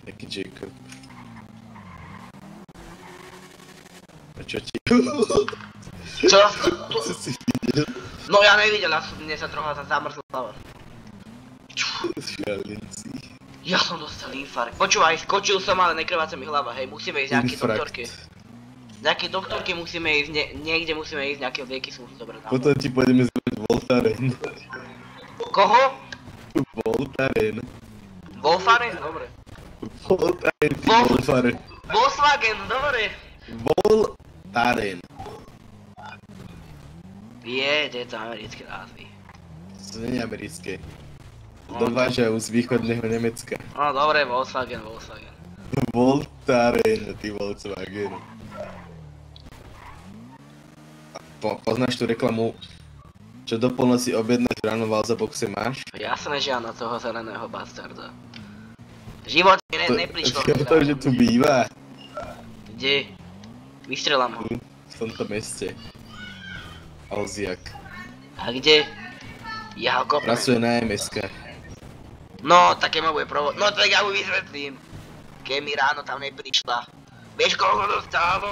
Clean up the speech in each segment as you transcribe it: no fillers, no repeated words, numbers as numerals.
Jaký Jacob. A čo ti? Čo? Co si videl? No ja nevidel, mne sa trocha zamrzla hlava. Šialenci. Ja som dostal infarkt. Počúvaj, skočil som, ale nekrváca mi hlava, hej, musíme ísť nejakej doktorke. Nejakej doktorke musíme ísť, niekde musíme ísť, nejaké lieky sú dobre. Potom ti pôjdeme zbrať Voltaren. Koho? Voltaren. Wolfaren? Dobre. Voltaren, ty Volfaren. Volkswagen, dobre. Voltaren. Tieto americké názvy. To nie je americké. Dovážajú z východného Nemecka. No dobre, Volkswagen. Voltaren, ty Volkswagen. Poznáš tú reklamu, čo do polnoci objednáš ráno v Alzaboxe máš? Jasné, že áno, toho zeleného bastarda. V živote neprišlo. To, že tu býva. Kde? Vystrelám ho. Tu, v tomto meste. Alziak. A kde? Ja ho kopnem. Pracuje na MSK. No, také ma bude provod... No tak ja mu vysvetlím. Keď mi ráno tam neprišla. Vieš, koľko to stálo?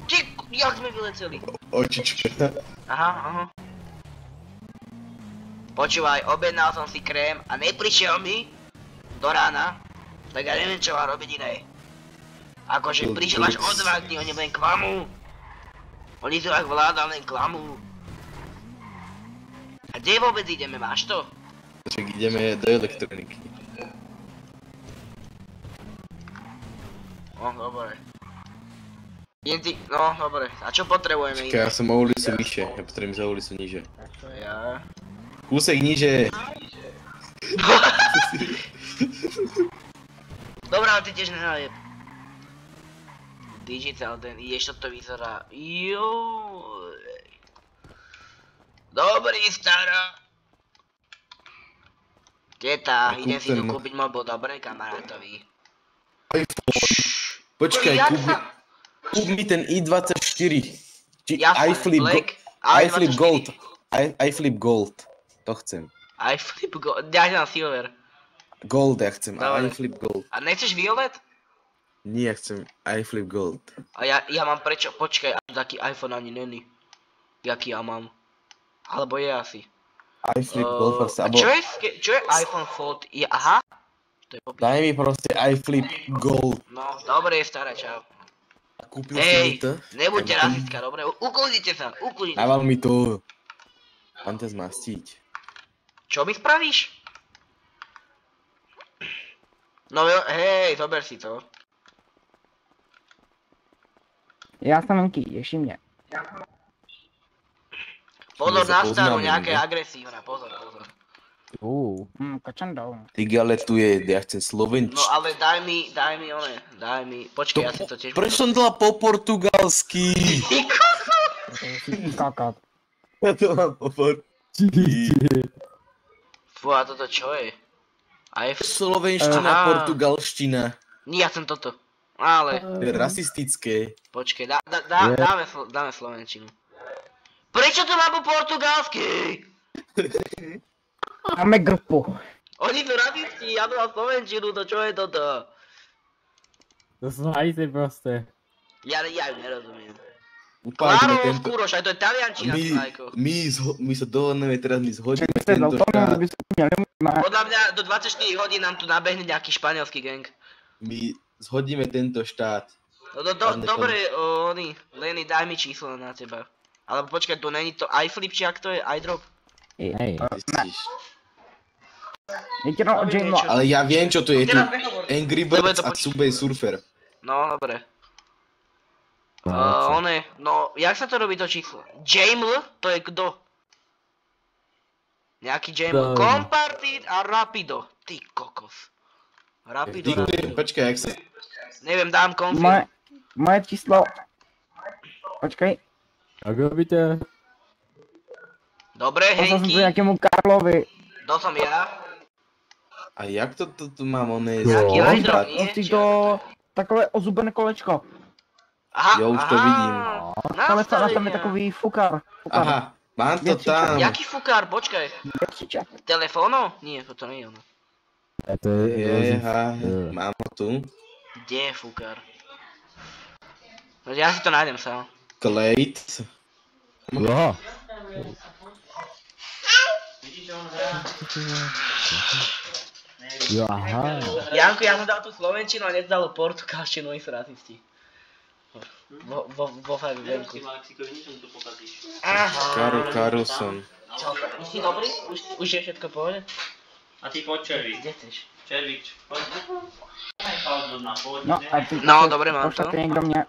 Ty, jak sme vyleteli? Očička. Aha. Počúvaj, objednal som si krém a neprišiel mi do rána. Tak ja neviem, čo mám robiť iné. Akože prišiel až o 2 dní, oni len klamú. Oni tu ak vláda, len klamú. A kde vôbec ideme, máš to? Však ideme do elektroniky. No, dobre. No, dobre. A čo potrebujeme Čakaj, ja som o ulicu vyššie, ja potrebujem za ulicu niže. To ja... Kúsek niže! Dobrá, ale ty tiež nenajeb. Digital, ten ideš, toto vyzerá. Juuuuj. Dobrý, stará. Teta, idem si tu kúpiť mobil, dobre, kamarátovi. Počkaj, kúp mi ten i24. Či iFlip Gold. iFlip Gold. To chcem. iFlip Gold, ja na Silver. Gold ja chcem, a iFlip Gold. A nechceš Violet? Nie, ja chcem iFlip Gold. A ja mám prečo, počkaj, taký iPhone ani není. Jaký ja mám. Alebo je asi. iFlip Gold proste, abo... Čo je iPhone Fold? Aha. Daj mi proste iFlip Gold. No, dobre, stará, čau. Kúpil som mi to. Nebuďte rasistka, dobre? Ukludnite sa, ukludite. Dával mi to. Mám to zmastiť. Čo mi spravíš? No hej, zober si to. Já jsem venký, ještě mě. Pozor na staru, nejaké agresívne, pozor. Kačandou. Ty ale tu je, ja chcem slovenčinu. No ale daj mi, počkej, ja si to tiež... Prečo som dala po portugalsky? Ty koso! Kakat. Ja to mám po portugalsky. Fú, a toto čo je? Slovenština, portugalština. Nie, ja chcem toto. Ale... To je rasistické. Počkej, dáme slovenčinu. Prečo to mám po portugalsky? Máme grupu. Oni sú rasisti, ja to mám slovenčinu, to čo je toto? To sú hajzy proste. Ja ju nerozumiem. Claro Oscuros, aj to je taliančina, Slajko. My sa dohodneme teraz, my zhodíme tento štát. Podľa mňa do 24 hodín nám tu nabehne nejaký španielský gang. My zhodíme tento štát. Dobre, Lenny, daj mi číslo na teba. Alebo počkaj, tu není to iFlip, či ak to je iDrop? Hej. Ale ja viem, čo to je tu. Angry Birds a Subway Surfer. No, dobre. No, jak sa to robí to číslo? Jaml? To je kto? Nejaký Jaml. Compartit a Rapido. Ty kokos. Rapido. Počkaj, jak sa... Neviem, dám confirm. Moje číslo... Počkej. Ako robíte? Dobre, Poslal som to Henky. nejakému Karlovi. To som ja. A jak to tu mám oné... Nejaký iDrop, nie? Musíš do takové ozubené kolečko. Aha, Jo, už to vidím. Ale tam je takový fukár. Aha, mám to tam. Jaký fukár, počkaj. Telefóno? Nie, to nie je ono. To je mám ho tu. Kde je fúkar? No ja si to nájdem sám. Klejt. Jo. Jo, aha. Janko, ja som dal tú slovenčinu a nedal portugalštinu, oni sú rasisti. Vo Fabianku. Carlson. Čo, si dobrý? Už je všetko v pohode? A ty poď Červík. Kde chceš? Červík, poď. Nechal doma, poď. No, a ty No, dobre, mám to. pošlete niekto mňa.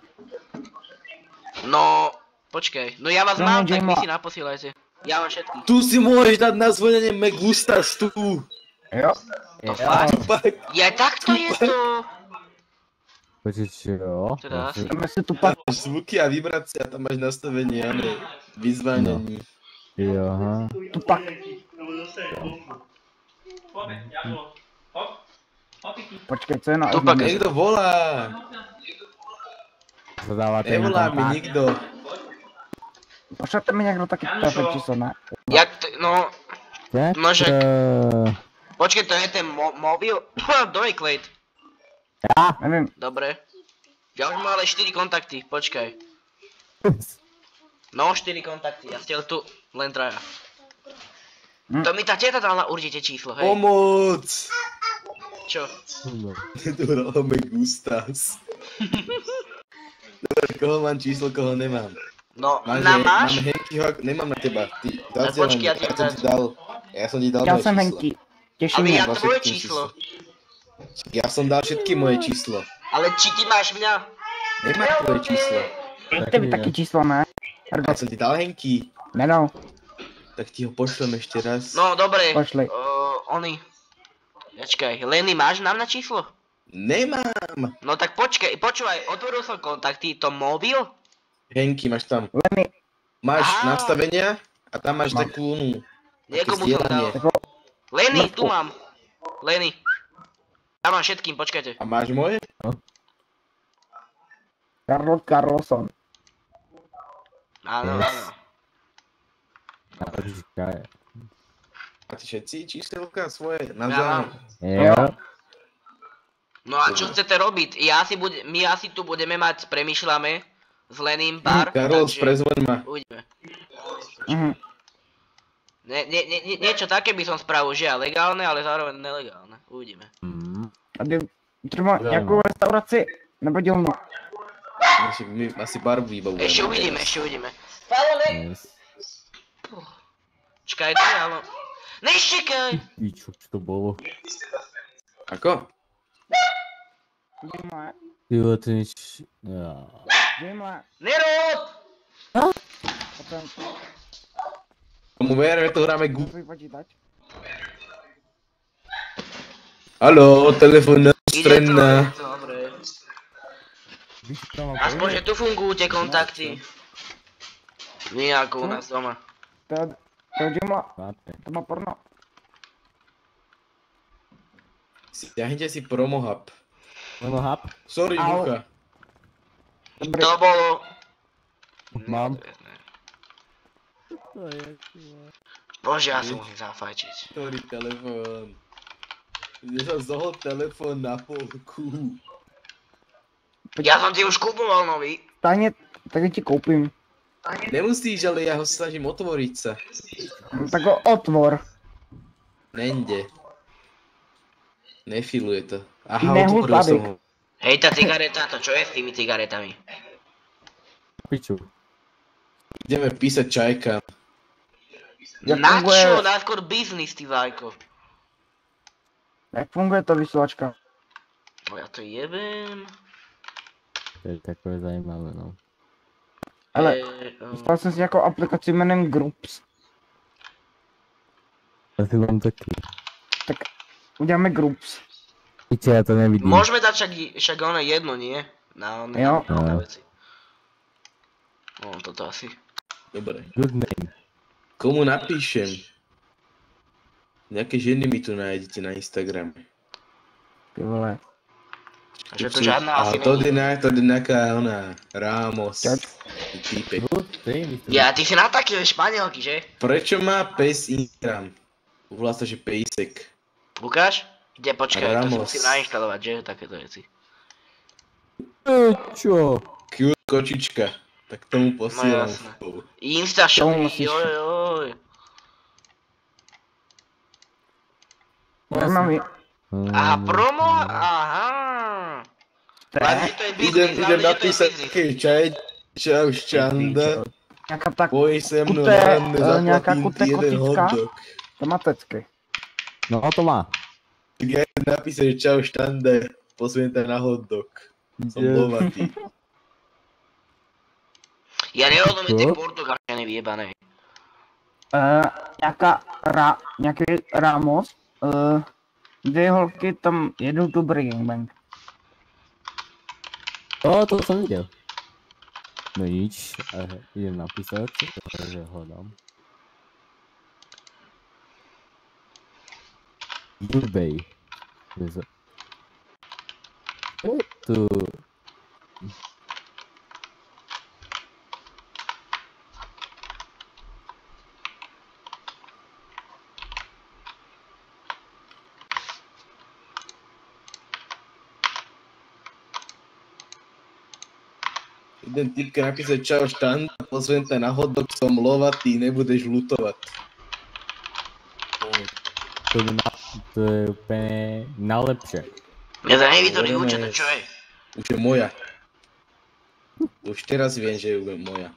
No, počkej. No ja vás No, mám, tak Jimo. vy si naposílajte. Ja mám všetky. Tu si môžeš dať na zvolenie Megustas, tu. Jo. To fakt? Tupak. Ja takto je to. Počkej, čo? Teda asi. Dáme si tu pak. Máš zvuky a vibrácie a tam máš nastavenie, ale vyzvánení. Jo, aha. Tu pak. Poď, Janko. Hop. Hopíky. Počkej, co je na Tu pak. ozname? Niekto volá. Zadávate Nevolá mi nikto. Pošlete mi niekto také telefón číslo, ne? Jak to, no, Nože. Tak, počkej, to je ten mobil? Kto je Klejt? Neviem. Dobre. Ja už mám ale 4 kontakty, počkaj. No, 4 kontakty, ja stiel tu len traja. To mi tá teta dala určite číslo, hej. Pomoc! Čo? Nedoralo Megustas. Dobre, koho mám číslo, koho nemám. No, Máš? máš? Mám Henkyho, nemám na teba. Ty, Ale počkej, ja ti dám. Ja som ti dal Ja moje som číslo. Henky. Teším Ale mňa. ja Máš tvoje všetky číslo. Ja som dal všetky moje číslo. Ale či ty máš mňa? Nemám tvoje číslo. Dejte mi také číslo, ne? Ja som ti dal Henky. Nedal. Tak ti ho pošlem ešte raz. No, dobre. Pošli. Oni. Počkaj, Lenny, máš nám na číslo? Nemám. No tak počkaj, počúvaj, otvoril som kontakty, to mobil? Henky, máš tam. Lenny, Máš Á. nastavenia a tam máš Mám. takú také Niekomu som zdieľanie. dal. Lenny, Mrtvo. tu mám. Lenny. Ja mám všetkým, počkajte. A máš moje? Carlos Carlson. Áno, Yes. áno. počkaj. Máte všetci číselka svoje? Ja mám. Navzájom? Jo. No a čo chcete robiť? My asi tu budeme mať, premýšľame s Lenym pár. Karol, takže prezvoň ma. uvidíme. Mhm. Niečo také by som spravil, že ja legálne, ale zároveň nelegálne. Uvidíme. A ty třeba nějakou restauraci nebo dílnu. My asi bar vybavujeme. Ešte uvidíme, ešte uvidíme. Pavel, Yes. čakaj, to je áno. Neščekaj! Pičo, čo to bolo? Ako? Dímle, Ty vole, to nič... Ja. dímle. Nerod! Potom Tomu ver, že to hráme gu... tvůj počítač. Haló, telefon stredná. Dobre. Víš, čo tam mám Aspoň, že tu fungujú tie kontakty. Nie ako u nás doma. To je dímla, povedať? to má porno. Stiahnite si promohub. Ono hap? Sorry, Au. Ducha. Dobrý. To bolo... Mám. Bože, ja som mohol zafajčiť. Sorry, telefon. Ja som zohol telefon na polku. Ja som ti už kúpoval nový. Stáhně, tak ti koupím. Nemusíš, ale ja ho snažím otvoriť sa. No, tak ho otvor. Nejde. Nefiluje to. Ty Aha, nehul otvoril som tady. ho. Hej, tá cigareta, to čo je s tými cigaretami? Piču. Ideme písať čajka. Jak Na funguje, čo? Najskôr biznis, ty vajko. jak funguje to vysílačka? No ja to jebem. To je takové zajímavé, no. Ale no. dostal jsem si nějakou aplikaci jménem Groups. Asi mám taky. Tak uděláme Groups. Piče, ja to nevidím. Môžeme dať však ono jedno, nie? Na Jo. veci. No, toto asi. Dobre. Good name. Komu napíšem? Nejaké ženy mi tu nájdete na Instagrame. Ty vole. Takže to žiadna asi to není. je nejaká ona, Ramos. Čač. Týpek. Good name. Ja, ty si na také španielky, že? Prečo má pes Instagram? Volá sa, že pejsek. Lukáš? Kde, počkaj, to si Ramos. musím nainštalovať, že? Takéto veci. Čo? Cute kočička. Tak tomu posielam. jasné. Instashop, To musíš- joj. Mám Aha, promo? Aha. Hlavne, že to je biznis, Idem hlavne, že to je napísať biznis. taký čau šťanda. Nejaká tak Poj se mnou kuté, na ranné, nejaká zaplatím kuté ti jeden kotička. hotdog. tematicky. No to má. Tak ja idem napísať, že čau štande, posviem ťa na hotdog. Som lovatý. Ja nerozumiem tie Čo? portugalčany vyjebané. Nějaký Ramos, dvě holky tam jedou dobrý gangbang. To som videl. No nič, idem napísať, takže hľadám. Jurbej. Tu. Idem typke napísať čau štanda, posviem ťa na hotdog, som lovatý, nebudeš lutovať. To je úplne najlepšie. Mňa to nevytvorí účet, to čo je? Už je moja. Už teraz viem, že je moja.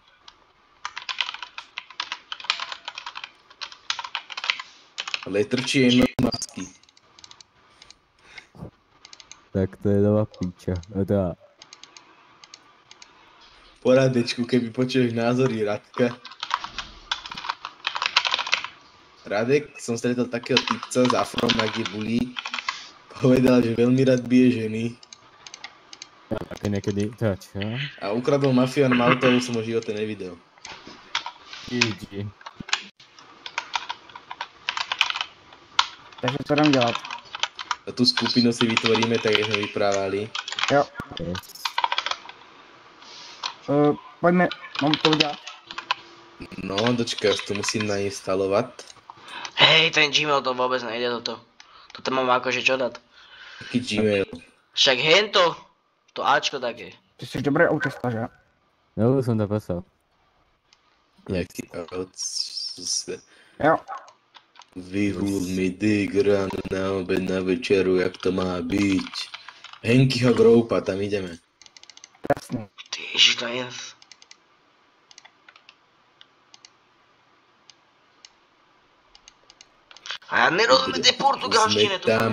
Ale trčí jej masky. Tak to je nová píča. Teda, Poradečku, keby počuješ názory Radka. Radek, som stretol takého typca s afrom na Gibuli. Povedal, že veľmi rád bije ženy. také niekedy, teda čo? A ukradol mafiánom auto, ale som ho v živote nevidel. Idí. Takže co jdem dělat? A tú skupinu si vytvoríme, tak jak sme vyprávali. Jo, Yes. pojďme, mám to udělat. No, dočkaj, to musím nainstalovať. Hej, ten Gmail to vôbec nejde toto. Toto mám akože čo dať. Taký Gmail. Však hento, to Ačko také. Ty jsi dobrý autista, že? No, už som to poslal. Nejaký Jo, vyhul mi dick ráno na obed, na večeru, jak to má byť. Henkyho Groupa, tam ideme. jasný. Ty ježiš, to je. A ja nerozumiem tej portugalštine, to tam.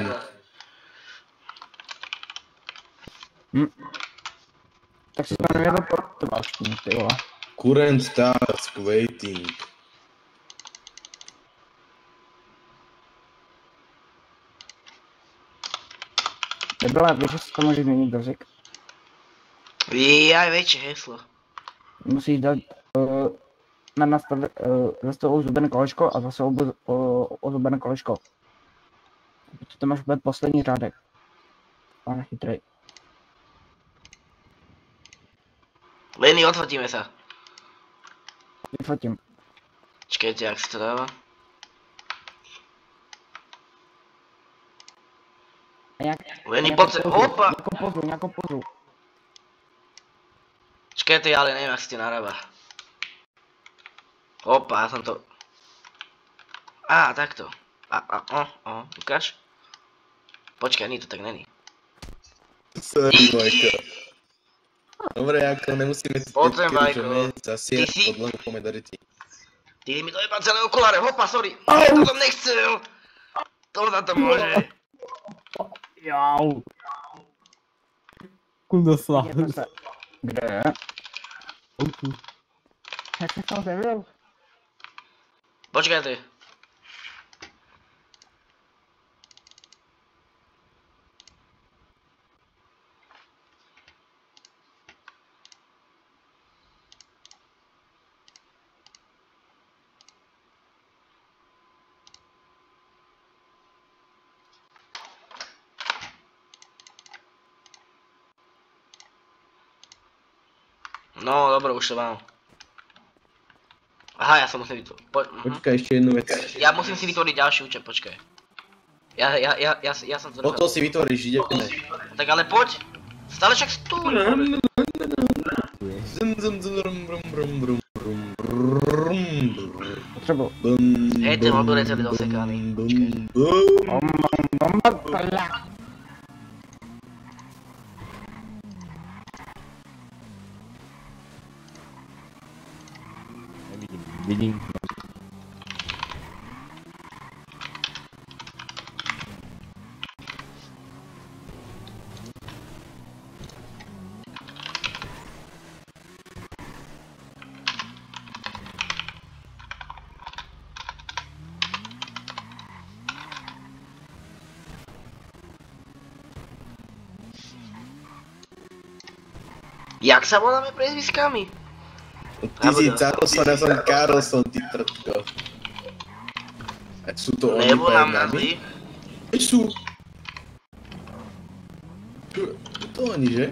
Tak si to nevěděl portugalštinu, ty vole. Current task waiting. Nebyla, víš, že si to může změnit jazyk. Jaj, väčšie heslo. Musíš dát na nastavit zase ozubené kolečko a zase ozubené kolečko. To máš úplně poslední řádek. Pane chytrej. Lenny, odfotíme sa. Vyfotím. Čakajte, jak si to dáva. Lenny, poď sa, hopa! Nějakou pozu. Čakajte, ja ale neviem, jak si to narába. Hopa, ja som to... Á, takto. Ukáž? Počkaj, nie to tak není. Sorry, Vojko. Dobre, ako nemusíme si Poďme, teďky, že Vajko. my zasiať Ty si- podľa komedority. Ty mi to jeba celé okuláre, hopa, sorry. To som nechcel. To na to môže. Jau. Kundoslav. Kde? Jak jsi tam nevěděl? Počkajte. No, dobro, už to mám. Aha, ja som musím vytvoriť. Počkaj, ešte jednu vec. Ja musím si vytvoriť ďalší účet, počkaj. Ja som to Potom si vytvoríš, ideme. Tak ale poď. Stále však stúň. Potřebuji. Hej, ten mobil je celý dosekaný. Vidím. Jak sa voláme priezviskami? Ty si Carlson, ja som Carlson, ty trtko. Ať sú to oni Nebo nám pred nami? nazvi. Ať sú. Čo? To oni, že?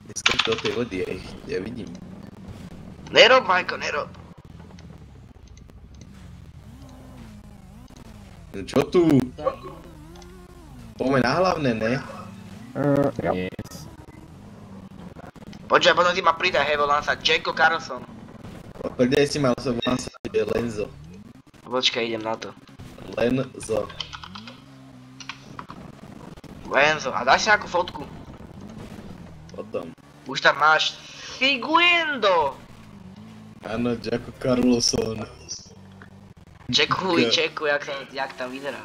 Neskoč do tej vody, ja vidím. Nerob, Majko, nerob. No čo tu? Poďme na hlavné, ne? Jo. Yes. Počkaj, potom si ma pridaj, hej, volám sa Jacko Carlson. Kde si mal sa volám sa Lenzo. Počkaj, idem na to. Lenzo. Lenzo, a dáš si nejakú fotku? Potom. Už tam máš Figuendo! Áno, Jacko Carlson. Čekuj, jak tam vyzerá.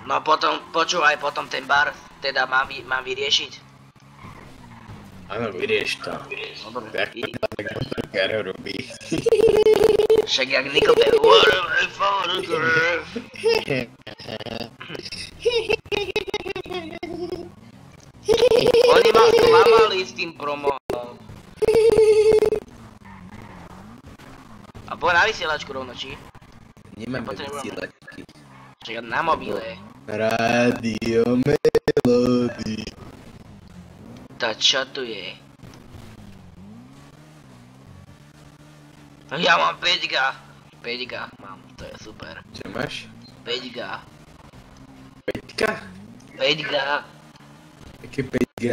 No potom, počúvaj, potom ten bar, teda mám vyriešiť. Áno, vyrieš to. No dobre, Tak Motorkár robí. však jak Nickelback. Oni ma klamali s tým promo. A poď na vysielačku rovno, či? Nemáme Nepotrebujem. vysielačky. Čakaj, na mobile. Rádio Melody. To čo tu je? Ja mám 5G. 5G mám, to je super. Čo máš? 5G. 5K? 5G. Aké 5G?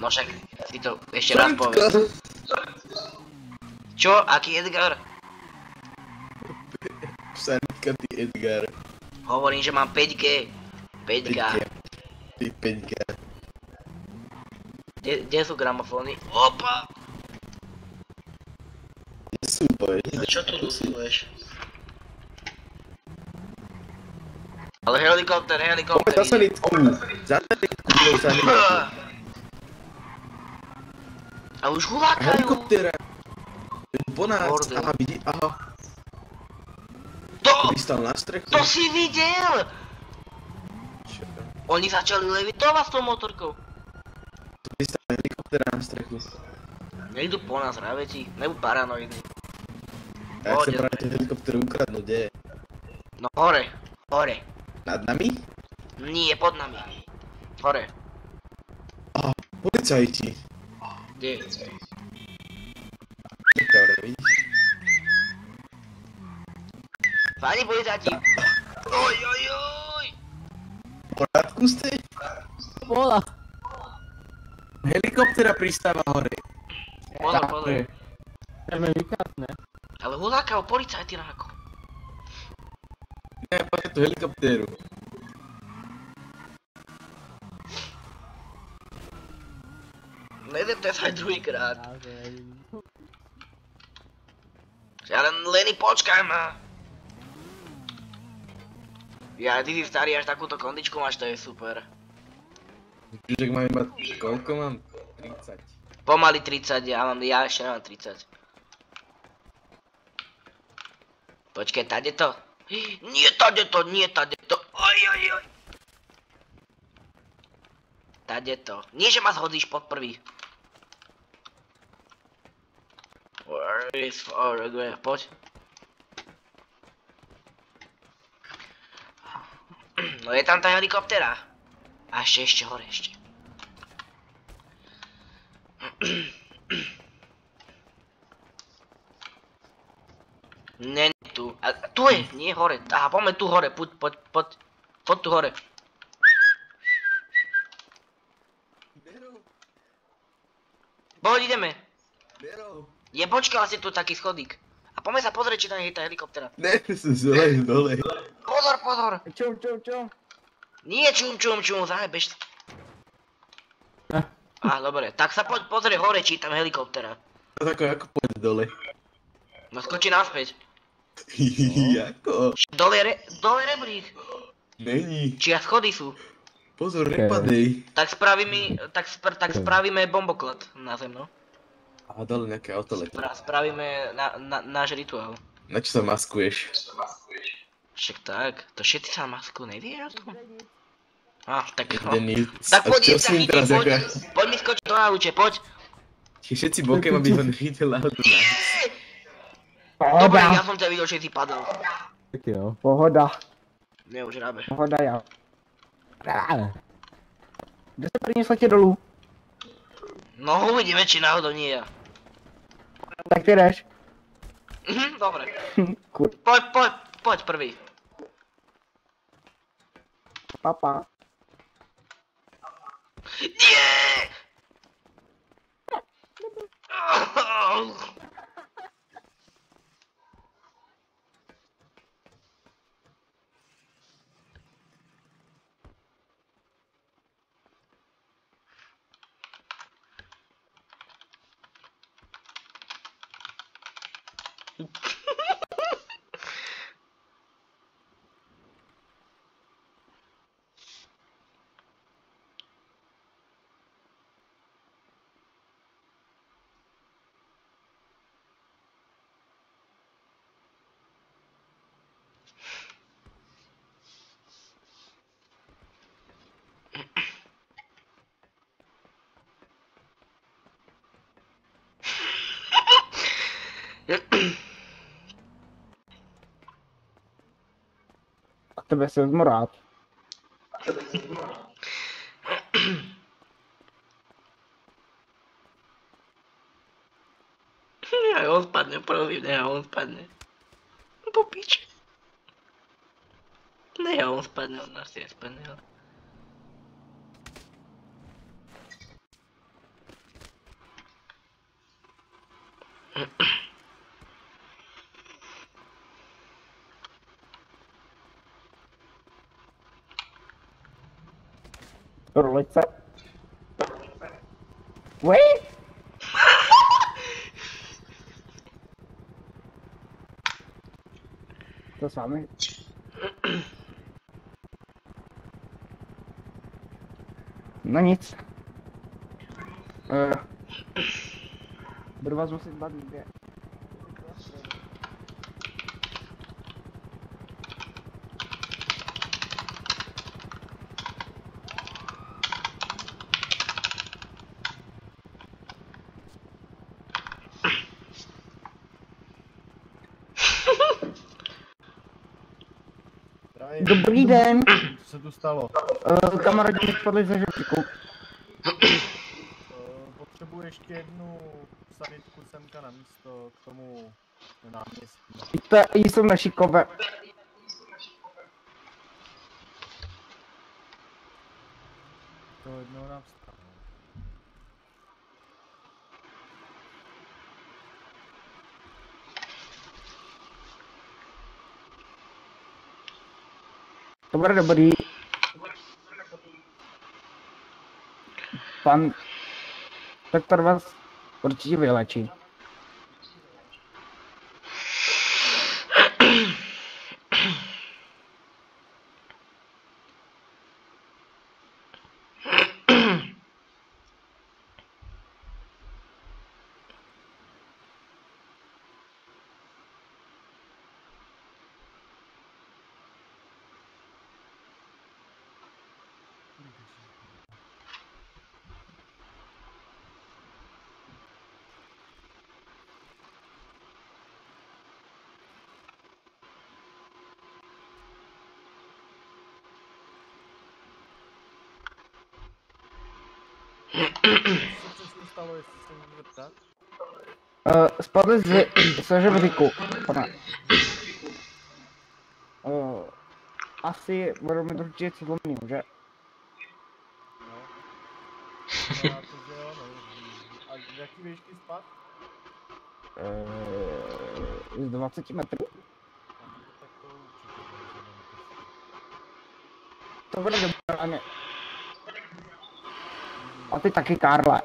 No však si to ešte raz povedz. Čo? Aký Edgar? Sanitka, ty Edgar. Hovorím, že mám 5G. 5G. Ty 5G. Kde sú gramofóny? Opa! Super. A čo tu rusuješ? Ale helikopter. Poďme za sanitku. Za sanitku. A už A hulákajú. helikoptera. Po nás. Bordel. Aha, vidí. Aha. To! Vystal na strechu. To si videl! Čo? Oni začali levitovať s tou motorkou. Tu vystal helikoptera na strechu. Nejdu po nás, raveti. Nebuď paranoidný. Ja chcem Poď. práve ten helikopter ukradnúť, kde je? No hore. Hore. Nad nami? Nie, pod nami. Hore. Policajti. Kde? Dobre, vidíš? Páni policajti. Oj. V porádku ste? Bola. Helikoptera pristáva hore. Pozor. Chceme vykátne. Ale hulákajú policajti náko. Ne, poďme tú helikoptéru. Nejdem to aj druhýkrát. Ale Lenny, počkaj ma. Ja, ty si starý, až takúto kondičku máš, to je super. Čiže mám iba... Koľko mám? 30. Pomaly 30, ja ešte nemám 30. Počkaj, tade to? Nie tade to. Oj. Tade to. Nie, že ma zhodíš pod prvý. Where is Forever? Poď. No je tam tá helikoptera. A ešte hore, ešte. Není tu. A tu je, nie hore. Aha, poďme tu hore, poď. Poď tu hore. Poď, ideme. Je, počkaj, asi tu taký schodík. A poďme sa pozrieť, či tam je tá helikoptera. Ne, som zlej dole. Pozor. Čum. Nie čum, zajebeš. Dobre, tak sa poď pozrieť hore, či je tam helikoptera. Ako poď dole. No skočí naspäť. Jako? Dole rebrík. Není. Čia schody sú. Pozor, nepadej. Tak spravíme bomboklad na zem, no. A dole nejaké auto letí. Spravíme náš rituál. Na čo sa maskuješ? Však tak, to všetci sa maskujú, nevieš o tom? Tak no. Tak poď, poď mi skočiť do náruče, poď. Všetci bokem, aby ho nechytil auto na. Dobre, ja som ťa videl, že si padol. Tak jo. Pohoda. Ne, už rábe. Pohoda, ja. Kde se priniesla tě dolů? No uvidíme, či náhodou nie ja. Tak ty jdeš. Dobre. Kur... Poď prvý. Papa. Nie! A tebe se vezmu rád. Ja, on spadne, prosím, ne, on spadne. Po piče. Ne, on spadne, on asi nespadne. Rolice. Wait! Co s vámi? No nic. Budu vás muset bavit, kde? Dobrý den. Co se tu stalo? Kamarádi mi spadli ze žebříku. Potřebuji ještě jednu sanitku semka na místo k tomu náměstí. Jsou nešikové. To jednou nám stalo. To bude dobrý. Pan doktor vás určitě vylečí. stalo, jestli se můžu zeptat? Spadli ze žebříku, pane. Asi budou mi to určitě zlomný, že? No. Vypadá to, že jo, no. A v jaký výšky spad? Z 20 metrů. Tak to určitě bude. To bude dobré, a ne. A ty taky, Karle.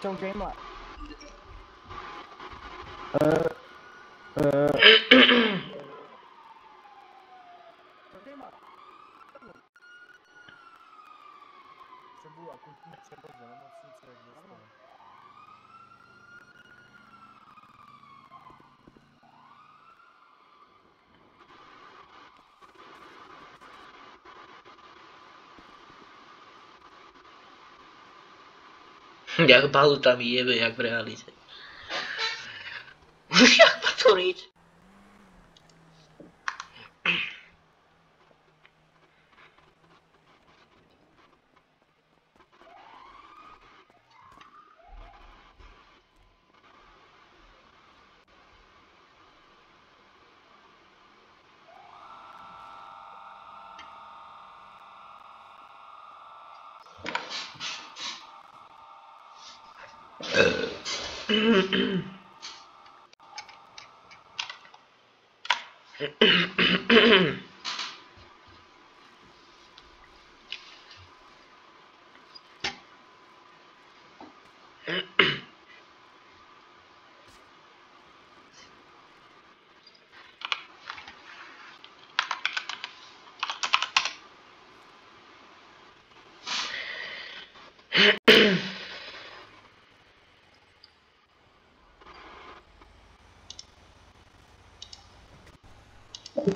Čau, Jamele. Potřebuju akutní převod do nemocnice, jak dostane. Jak Balu tam jebe, jak v realite. Jak má to říct?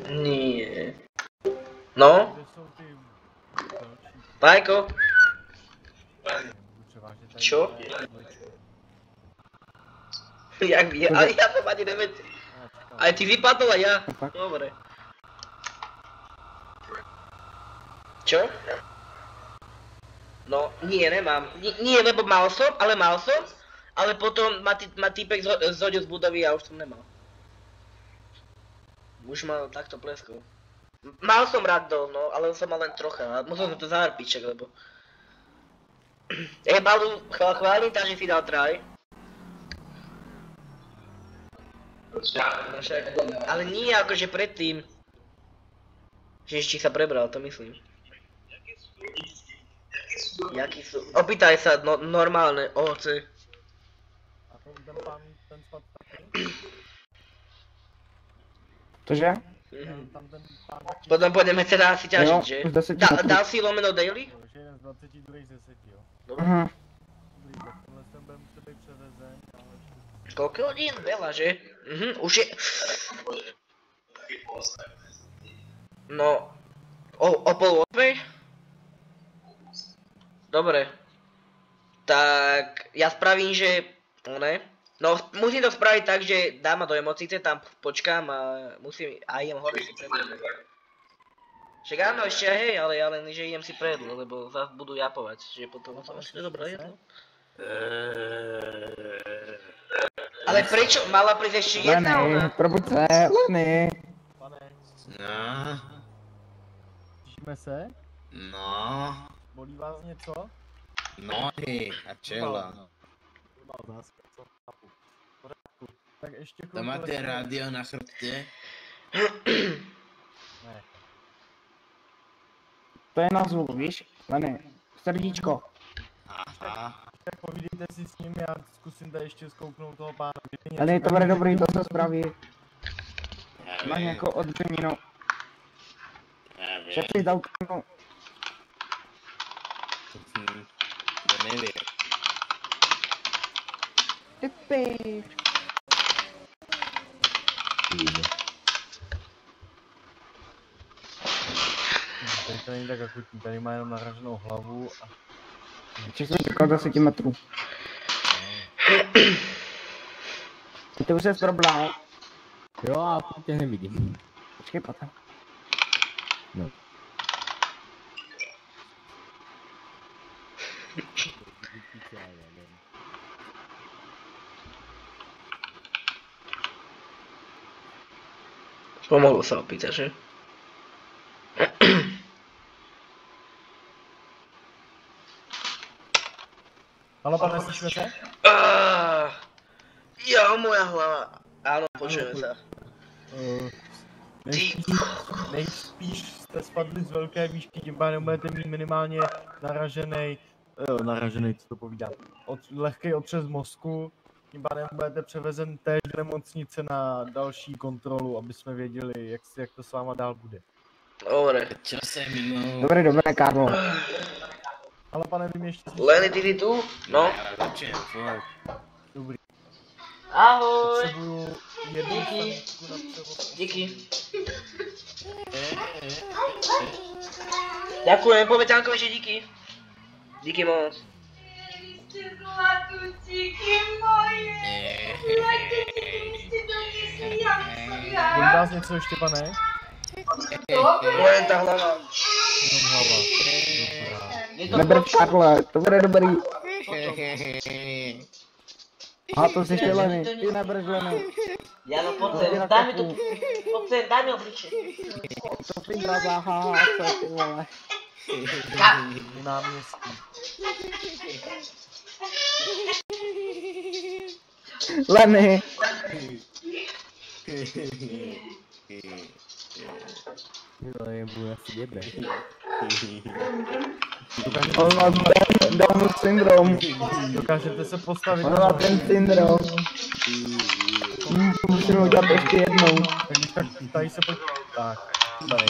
Nie. No, Kde jsou ty další? Majko, Budu převážně tady Čo? vlečku. jak je, ale ja to ani neviem. Já čekám. Aj ty vypadol a ja. Tak. Dobre. Čo? No, nie, nemám. Nie, lebo mal som, ale potom ma týpek zhodil z budovy a už som nemal. Už ma takto pleskol. Mal som ragdoll, no, ale som mal len trocha a musel som to zahrpiček, lebo... Balu, chválim ťa, že si dal try. No však, ale nie akože predtým. Že ešte sa prebral, to myslím. Jaký sú? Opýtaj sa, no, normálne, ovoce. A ten pán, ten spad taky? Cože? Tam ten pán taky? Potom pôjdeme teda asi ťažiť, že? z 10 metrů. Dal si lomeno daily? Jo, že jeden z 20, druhý z 10, jo. Mhm. Dobrý, tak tenhle ten bude muset být převezen, ale ještě... Koľko hodín? Veľa, že? Už je... No... O pol 8? Dobre. Tak... Ja spravím, že... No, musím to spraviť tak, že dám ma do emocíce, tam počkám a musím... A idem hore si predlúť. Však áno, ešte hej, ale ja len, že idem si predlúť, lebo zase budú japovať, že potom to asi dobré jedlo. Ale prečo? Mala prísť ešte jedna Lenny, ona? probuď se, Lenny. Pane, No, těšíme se? no, Bolí vás něco? nohy a čela. Má otázka, co chápu. V pořádku. Tak ještě To máte rádio na chrbtě? Ne. To je na zvuk, víš? Lenny, srdíčko. Aha. Tak povídejte si s ním, já zkusím tady ještě zkouknout toho pána. Lenny, to bude dobrý, to se spraví. Já Máš vím, nějakou odřeninu. já vím. Šepři za ukrynou. To nevím. Ty píš. Tady to není tak akutní, tady má jenom nahraženou hlavu a... Ještě jsem čekal 10 metrů. Ty už se probral. Jo, a tě nevidím. Počkej, potom. No. Pomalu sa opýta, že? Halo, pane, slyšíme se? Jo, moja hlava. Áno, počujeme sa. Nejspíš jste spadli z velké výšky, tím pádem budete mít minimálně naražený, co to povídám, lehký otřes mozku, tím pádem budete převezen též do nemocnice na další kontrolu, aby jsme věděli, jak to s váma dál bude. Dobre. Dobré, Karlo. Ale pane, vy mě ještě Lenny, ty tu? No. Dobrý. Ahoj. Potřebuju jednu Díky. sanitku na převoz. Díky. Ďakujem, povedz Jankovi, že díky. Díky moc. Zlatučíky moje. Boli vás něco ještě, pane? Len tá hlava. Jenom hlava. Neber Karle, to bude dobrý. A to si ještě Leny, ty nebereš Leny. Jano, poď sem, daj mi tu, poď sem, daj mi obličej. To Findra zaháce, ty vole. U náměstí. Leny. To je bude asi děbre. On má Down syndrom. Dokážete se postavit On na má nohy? ten syndrom. Musíme udělat ještě jednou. Tak tady se pojď. Tak. Tady.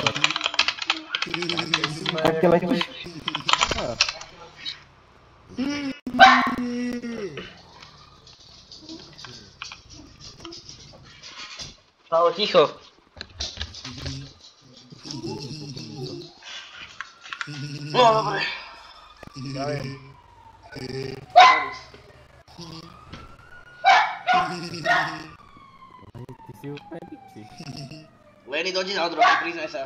Tak ty letíš. Paolo, ticho. No, dobre. Já vím. Ty si úplně piči. Lenny, dojdi na drogy, priznaj sa.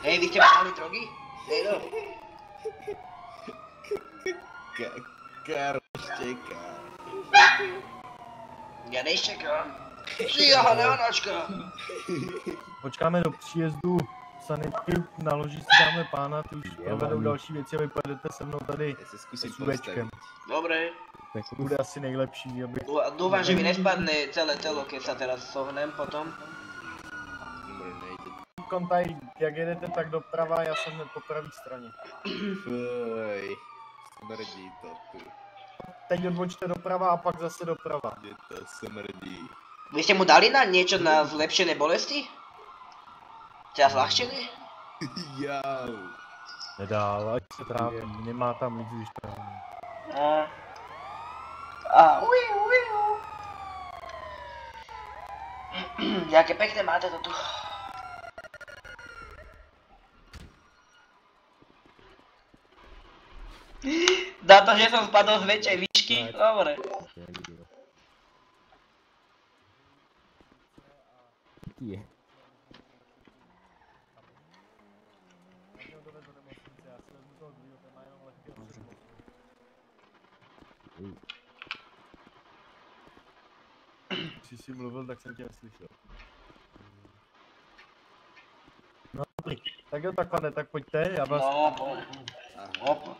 Hej, vy ste mali drogy? Hej, no. Karol štěká. Ja neščekám. Žiaha, neonačka. Počkáme do příjezdu sanitky, naloží si dáme pána, ty už provedou další věci a vy pojedete se mnou tady Já se zkusím s UVčkem. Dobre. To bude asi nejlepší, aby... Dúfam, že mi nespadne celé telo, keď sa teraz sohnem potom. Dobre, nejde. Kontaj, jak jedete tak doprava, já jsem hned po pravé straně. Fuj. Smrdí to tu. Teď odbočte doprava a pak zase doprava. Kde to smrdí. Vy ste mu dali na niečo na zlepšené bolesti? Teda zľahčené? Jau. Nedál, ať se tráví, nemá tam nic, když tráví. No. Jaké pekné máte to tu. Dá to, že som spadol z väčšej výšky? Dobre. Jaký je? Když jsi mluvil, tak jsem tě neslyšel. No dobrý, tak jo, tak pane, tak pojďte, já vás... No, poď. Opa.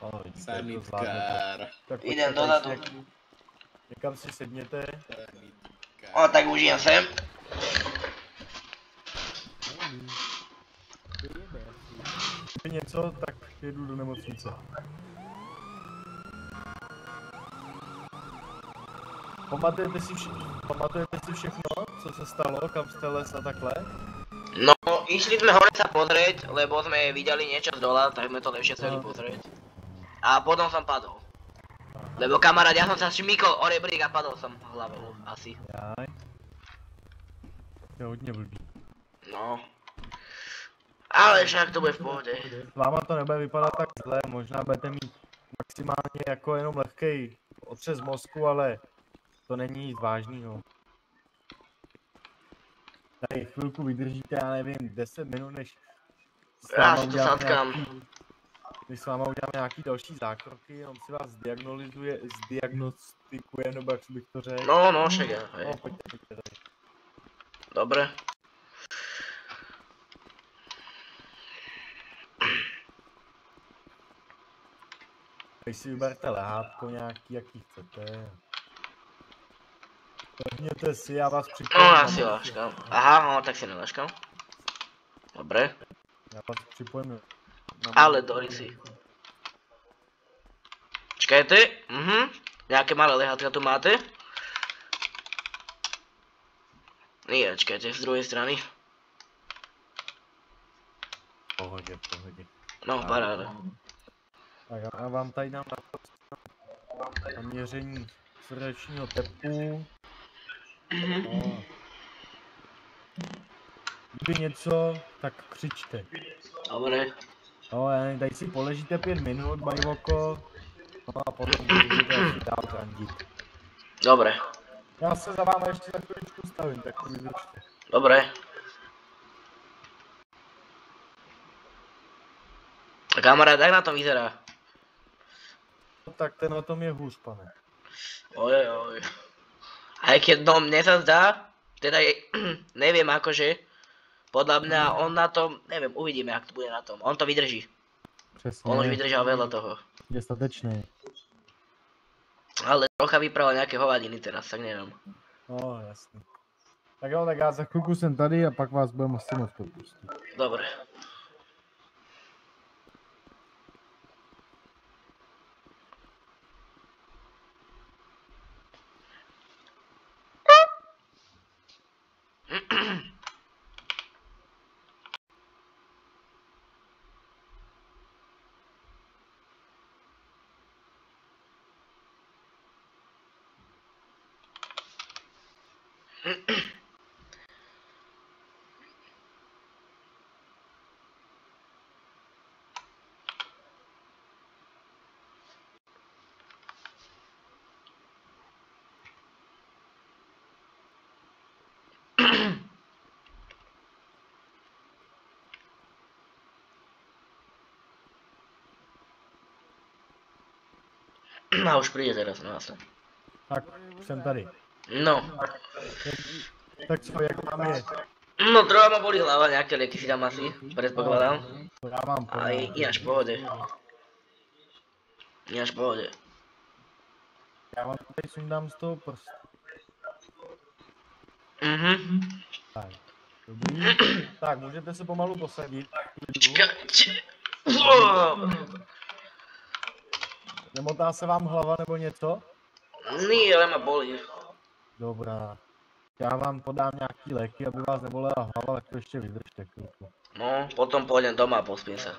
Ahoj, Sanitkár. tak Idem pojďte, dozadu. někam si sedněte. O, tak už jem sem. Kdyby něco, tak jedu do nemocnice. Pamatujete si všechno, co se stalo, kam jste les a takhle? No, išli sme hore sa pozrieť, lebo sme videli niečo z dola, tak sme to lepšie chceli pozrieť. A potom som padol. Lebo kamarát, ja som sa šmykol o rebrík a padol som hlavou, asi. Jaj. To je hodně blbý. No. Ale však to bude v pohode. S váma to nebude vypadat tak zle, možná budete mít maximálně jako jenom lehkej otřes mozku, ale to není nic vážného. Tady chvilku vydržíte, já nevím, 10 minut, než s Já váma si to uděláme zatkám. než s váma uděláme nějaký další zákroky, on si vás zdiagnostikuje, nebo jak bych to řekl. No, však ja, hej. No, pojďte tady. Dobre. Teď si vyberte lehátko nějaký, jaký chcete. Pevněte si, já vás No, připojím. ja si laškám. Aha, no, tak si nelaškám. Dobre. Já vás připojím. Ale Dorisi. Čekajte. Nejaké malé lehátka tu máte? Nie, čekajte, z druhej strany. Pohodě. No, paráda. Tak já vám tady dám na měření srdečního tepu. No. Kdyby něco, tak křičte. Dobre. No, já nevím, tady si poležíte 5 minut, bajvoko. No a potom budete asi dál randit. Dobre. Já se za váma ještě za chvíličku stavím, tak to vydržte. Dobre. A kamarát, jak na tom vyzerá? No, tak ten o tom je hůř, pane. Oj. Aj keď no mne sa zdá, teda neviem akože, podľa mňa on na tom, neviem, uvidíme jak to bude na tom, on to vydrží. Přesně. On už vydržal veľa toho. Je statečný. Ale trocha vyprával nejaké hovadiny teraz, tak neviem. No, jasný. Tak jo, tak já za chvilku jsem tady a pak vás budeme asi moc propustit. Dobre. A už príde teraz, no jasne. Tak, jsem tady. No. Tak co, jak mám je? No trocha ma boli hlava, nejaké lieky si tam asi, predpokladám. To já vám A ináč v pohode. Ináč v pohode. Já vám tady sundám z toho prstu. Tak, dobrý. Tak, můžete se pomalu posadit. Čekajte. Nemotá se vám hlava nebo něco? Nie, ale ma bolí. Dobrá. Já vám podám nějaký léky, aby vás nebolela hlava, tak to ještě vydržte chvilku. No, potom pôjdem doma a pospím sa.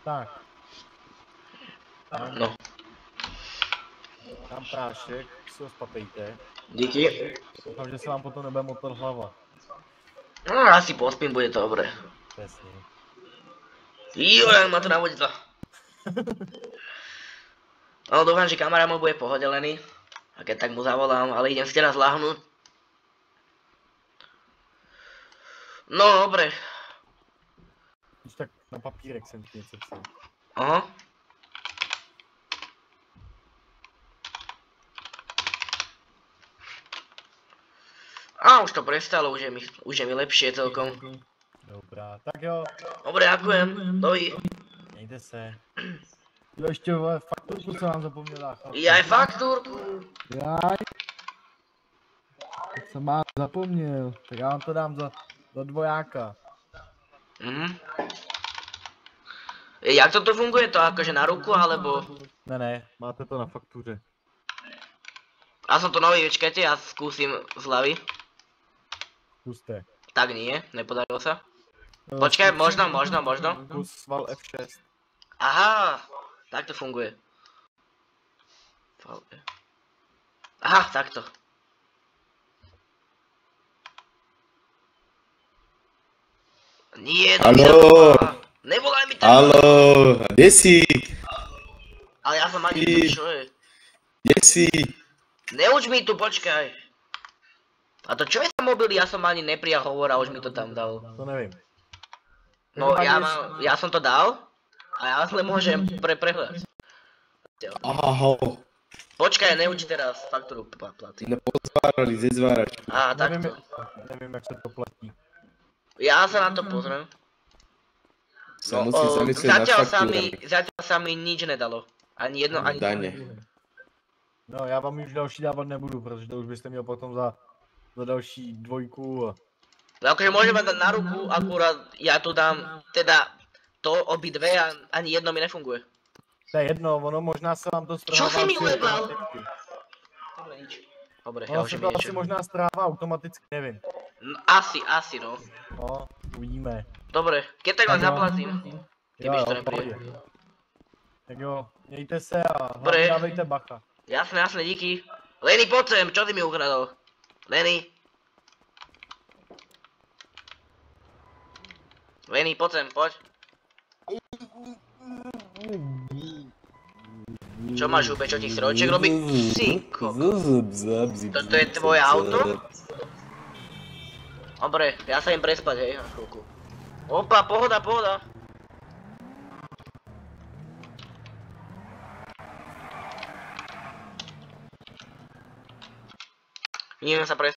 Tak. No, Dám prášek, si ho spapejte. díky. Doufám, že se vám potom nebude motat hlava. No, asi pospím, bude to dobre. Přesně. Jo, jak ma to navodilo. No, dúfam, že kamarát môj bude pohodelený. A keď tak mu zavolám, ale idem si teraz lahnúť. No, dobre. Když tak na papírek jsem ti něco psal. Aha. A už to prestalo, už je mi lepšie celkom. Dobrá, tak jo, Dobre, ďakujem. Dovi. mějte se. Jo, ještě vole, fakturku jsem vám zapomněl dát. chlapci. Jaj, faktúrku. Jaj. Tak jsem vám zapomněl, tak já vám to dám za Do dvojáka. Jak to funguje? To akože na ruku, alebo... Ne, máte to na faktuře. Ja som to nový, vyčkajte, ja skúsim zľavy. Zkuste. Tak nie, nepodarilo sa. Počkaj, možno. Kus sval F6. Aha, tak to funguje. Aha, takto. Nie, Haló! Nevolaj mi tam. Haló, kde si? Ale ja som ani nevedel, čo je. Kde si? Neuč mi tu, počkaj. A to čo je za mobil? Ja som ani neprijal hovor a už mi to tam dal. To nevím. No ja som to dal a ja len môžem prehľadať. Aho, Počkaj, neuč teraz faktúru platí. nepozvárali ze zváračky. Á, takto. Nevím, jak se to platí. Ja sa na to pozriem. Sa musí zamyslieť nad faktúrami. Zatiaľ sa mi nič nedalo. Ani jedno, ani Dane. No, já vám už další dávat nebudu, protože to už byste měl potom za další dvojku a... No akože môžeme dať na ruku, akurát ja tu dám, teda to obidve a ani jedno mi nefunguje. To je jedno, ono možná se vám to strhává... Čo si mi asi ujebal? automaticky. Dobre, nič. Dobre, ja Ono už se mi to asi niečo. možná strhává automaticky, nevím. No, asi no. No, uvidíme. Dobre, keď tak len Tak jo. zaplatím. Kebyže to v nepríde. pohodě. Tak jo, mějte se a Dobre. hlavně dávejte bacha. Jasné, díky. Lenny, poď sem, čo ty mi ukradol? Lenny. Lenny, poď sem, poď. Čo máš úplne, čo ti strojček robí? Synko. Toto je tvoje auto? Dobre, ja sa im prespať, hej, na chvíľku. Opa, pohoda. Ideme sa prespať.